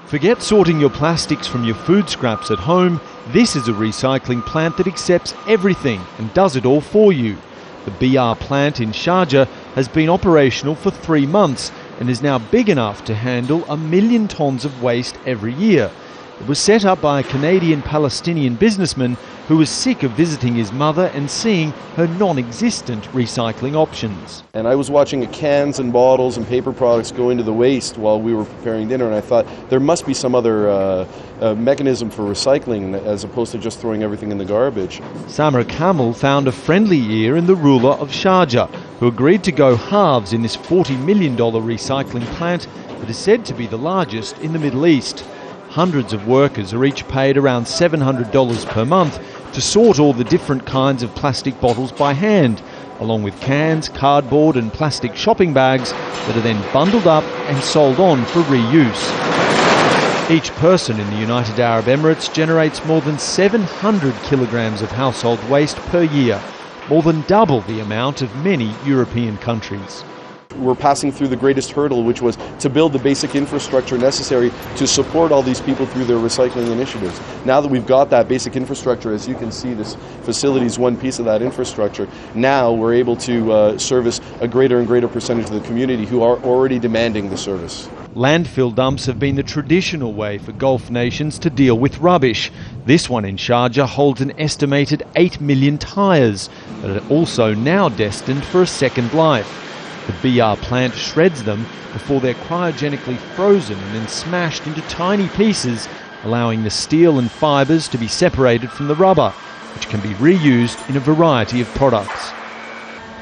Forget sorting your plastics from your food scraps at home. This is a recycling plant that accepts everything and does it all for you. The BR plant in Sharjah has been operational for 3 months and is now big enough to handle 1 million tonnes of waste every year. It was set up by a Canadian-Palestinian businessman who was sick of visiting his mother and seeing her non-existent recycling options. And I was watching cans and bottles and paper products go into the waste while we were preparing dinner, and I thought there must be some other mechanism for recycling as opposed to just throwing everything in the garbage. Kamal found a friendly ear in the ruler of Sharjah, who agreed to go halves in this $40 million recycling plant that is said to be the largest in the Middle East. Hundreds of workers are each paid around $700 per month to sort all the different kinds of plastic bottles by hand, along with cans, cardboard and plastic shopping bags that are then bundled up and sold on for reuse. Each person in the United Arab Emirates generates more than 700 kilograms of household waste per year, more than double the amount of many European countries. We're passing through the greatest hurdle, which was to build the basic infrastructure necessary to support all these people through their recycling initiatives. Now that we've got that basic infrastructure, as you can see, this facility is one piece of that infrastructure. Now we're able to service a greater and greater percentage of the community who are already demanding the service. Landfill dumps have been the traditional way for Gulf nations to deal with rubbish. This one in Sharjah holds an estimated 8 million tyres that are also now destined for a second life. The BR plant shreds them before they're cryogenically frozen and then smashed into tiny pieces, allowing the steel and fibres to be separated from the rubber, which can be reused in a variety of products.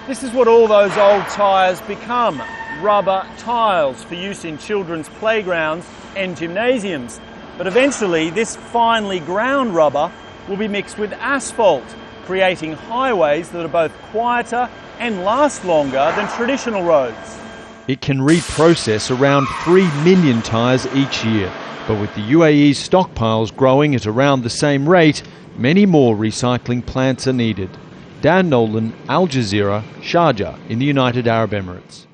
This is what all those old tyres become, rubber tiles for use in children's playgrounds and gymnasiums. But eventually this finely ground rubber will be mixed with asphalt, creating highways that are both quieter and last longer than traditional roads. It can reprocess around 3 million tyres each year, but with the UAE's stockpiles growing at around the same rate, many more recycling plants are needed. Nolan, Al-Jazeera, Sharjah in the United Arab Emirates.